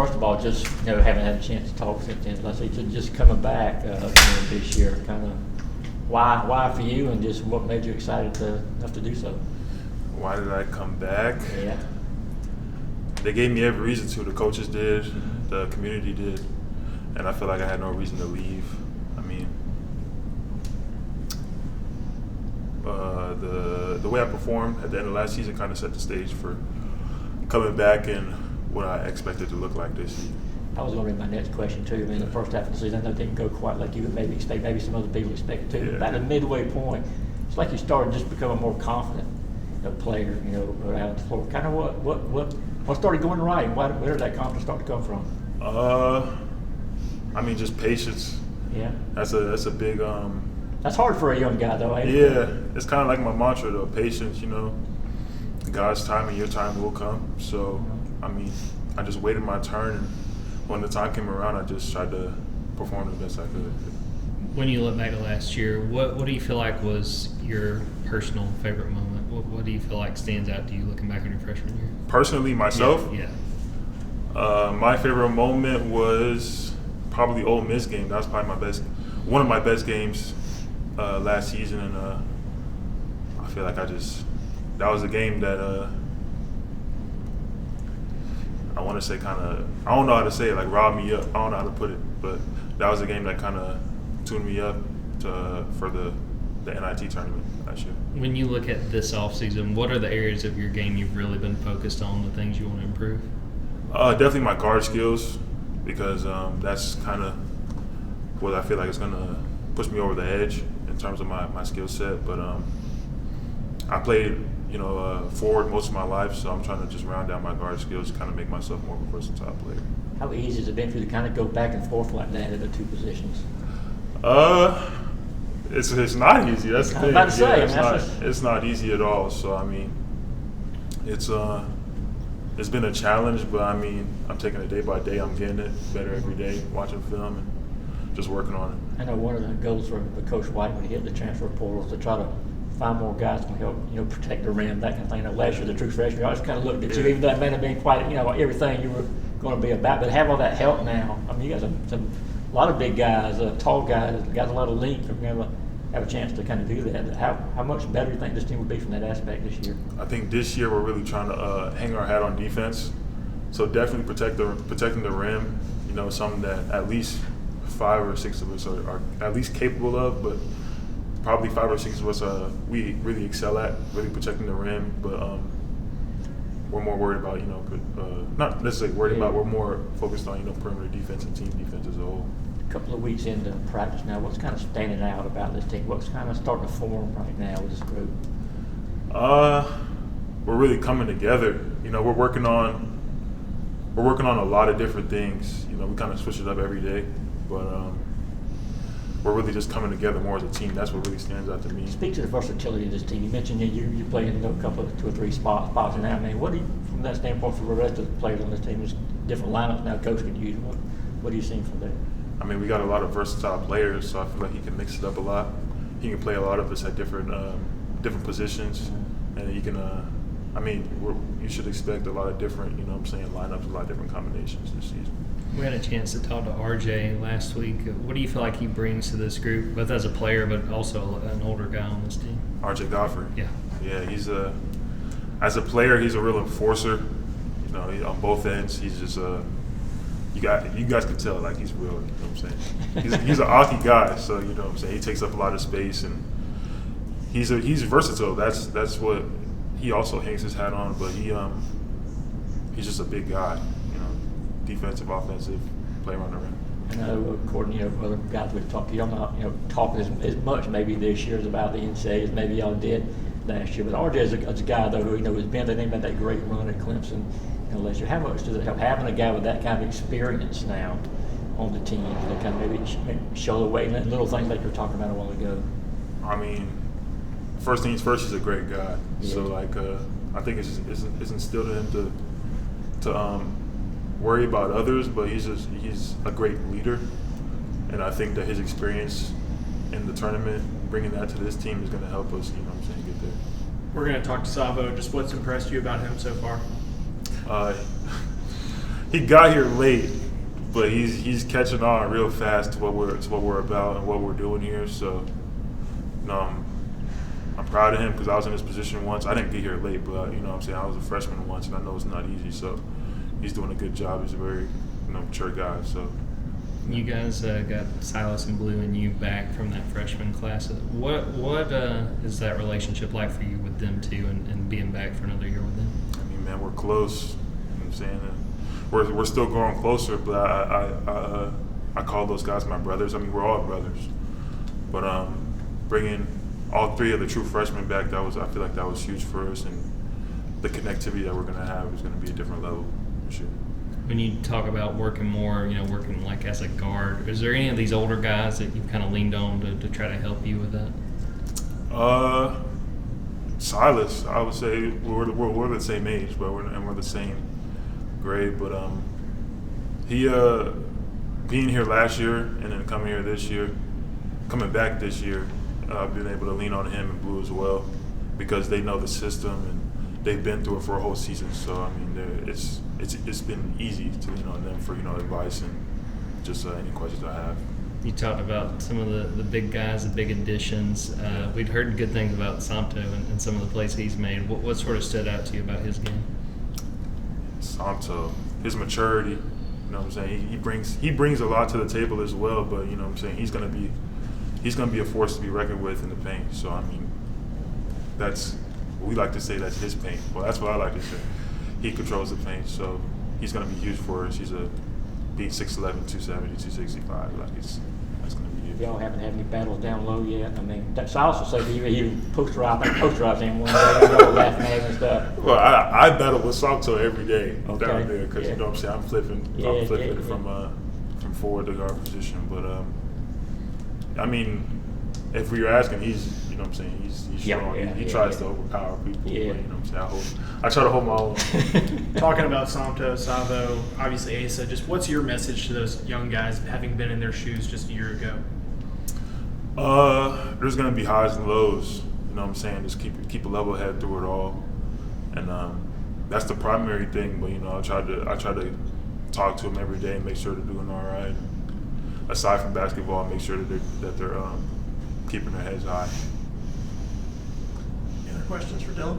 First of all, just haven't had a chance to talk since then. Let's say just coming back this year, kind of why for you, and just what made you excited enough to do so? Why did I come back? Yeah. They gave me every reason to. The coaches did, the community did, and I feel like I had no reason to leave. I mean, the way I performed at the end of last season kind of set the stage for coming back and what I expected to look like this year. That was going to be my next question too. I mean, the first half of the season, I know it didn't go quite like you would maybe expect. Maybe some other people expected too. Yeah. About the midway point, it's like you started just becoming a more confident player. Out on the floor. Kind of what started going right? Where did that confidence start to come from? I mean, just patience. Yeah. That's a big. That's hard for a young guy though. Ain't it? Yeah, it's kind of like my mantra though. Patience. God's time and your time will come. So, I mean, I just waited my turn, and when the time came around, I just tried to perform the best I could. When you look back at last year, what do you feel like was your personal favorite moment? What do you feel like stands out to you looking back on your freshman year? Personally, myself? Yeah. My favorite moment was probably Ole Miss game. That was probably one of my best games last season, and I feel like that was a game that I want to say I don't know how to say it, like robbed me up. I don't know how to put it, but that was a game that kind of tuned me up for the NIT tournament last year. When you look at this offseason, what are the areas of your game you've really been focused on, the things you want to improve? Definitely my guard skills, because that's kind of what I feel like is going to push me over the edge in terms of my skill set. But I played forward most of my life, so I'm trying to just round out my guard skills to kind of make myself more of a versatile player. How easy has it been for you to kind of go back and forth like that in the two positions? It's not easy. That's the thing. I was about to say, it's not easy at all. So I mean, it's been a challenge, but I mean, I'm taking it day by day. I'm getting it better every day, watching film and just working on it. I know one of the goals for Coach White when he hit the transfer portal was to try to find more guys to help, protect the rim, that kind of thing. Last year, the true freshman, I always kind of looked at you, even though it may not have been quite, everything you were going to be about. But to have all that help now, I mean, you got a lot of big guys, tall guys, got a lot of length, and have a chance to kind of do that. How much better do you think this team would be from that aspect this year? I think this year we're really trying to hang our hat on defense. So definitely protecting the rim, something that at least 5 or 6 of us are at least capable of, but probably 5 or 6 of us we really excel at, really protecting the rim. But we're more worried about, not necessarily worried about, we're more focused on, perimeter defense and team defense as a whole. A couple of weeks into practice now, what's kind of standing out about this team? What's kind of starting to form right now with this group? We're really coming together. We're working on a lot of different things. We kind of switch it up every day, but we're really just coming together more as a team. That's what really stands out to me. Speak to the versatility of this team. You mentioned you play in a couple of 2 or 3 spots now. I mean, what do you, from that standpoint, for the rest of the players on this team, there's different lineups now coach can use. What do you see from there? I mean, we got a lot of versatile players, so I feel like he can mix it up a lot. He can play a lot of us at different positions, and he can. You should expect a lot of different, lineups, a lot of different combinations this season. We had a chance to talk to RJ last week. What do you feel like he brings to this group, both as a player but also an older guy on this team? RJ Godfrey. Yeah. Yeah, as a player, he's a real enforcer. On both ends, he's just you guys can tell, like, he's real. You know what I'm saying? He's an hockey guy, so you know what I'm saying. He takes up a lot of space, and he's versatile. That's what he also hangs his hat on. But he's just a big guy. Defensive, offensive, play around the rim. I know, according to other guys we've talked to, y'all not talking as much maybe this year about the NCAA as maybe y'all did last year. But RJ is a guy though who has been there. They've had that great run at Clemson last year. How much does it help having a guy with that kind of experience now on the team to kind of maybe show the way and little things like you were talking about a while ago? I mean, first things first, he's a great guy. Yeah. So I think it's instilled in him to worry about others, but he's a great leader, and I think that his experience in the tournament, bringing that to this team, is going to help us, get there. We're going to talk to Savo. Just what's impressed you about him so far? he got here late, but he's catching on real fast to what we're about and what we're doing here. So, I'm proud of him because I was in this position once. I didn't get here late, but you know what I'm saying, I was a freshman once, and I know it's not easy. So, he's doing a good job. He's a very mature guy. So. You guys got Silas and Blue and you back from that freshman class. What is that relationship like for you with them two and being back for another year with them? I mean, man, we're close. You know what I'm saying? We're still growing closer, but I call those guys my brothers. I mean, we're all brothers. But bringing all three of the true freshmen back, I feel like that was huge for us, and the connectivity that we're gonna have is gonna be a different level for sure. When you talk about working more, working like as a guard, is there any of these older guys that you've kind of leaned on to try to help you with that? Silas, I would say we're the same age, but we're the same grade. But he being here last year and then coming back this year, I've been able to lean on him and Blue as well because they know the system and they've been through it for a whole season. So I mean, it's been easy to lean on them for advice and just any questions I have. You talked about some of the big guys, the big additions. We'd heard good things about Somto and some of the plays he's made. What sort of stood out to you about his game? Somto, his maturity. You know what I'm saying? He brings a lot to the table as well. But you know what I'm saying? He's gonna be a force to be reckoned with in the paint. So I mean, we like to say that's his paint. Well, that's what I like to say. He controls the paint, so he's going to be huge for us. He's being 6'11", 270, 265. That's going to be huge. Y'all haven't had any battles down low yet. I mean, Silas will say he posterized him one day, y'all laughing at him and stuff. Well, I battle with Salto every day down there because you know what I'm saying. I'm flipping from forward to guard position. But I mean, if you're asking, he's what I'm saying, he's strong. He tries to overpower people. Yeah. But, you know what I'm saying, I try to hold my own. Talking about Somto, Savo, obviously Asa, just what's your message to those young guys having been in their shoes just a year ago? There's gonna be highs and lows. You know what I'm saying? Just keep a level head through it all, and that's the primary thing. But I try to talk to them every day and make sure they're doing all right. Aside from basketball, make sure that they're keeping their heads high. Any other questions for Dylan?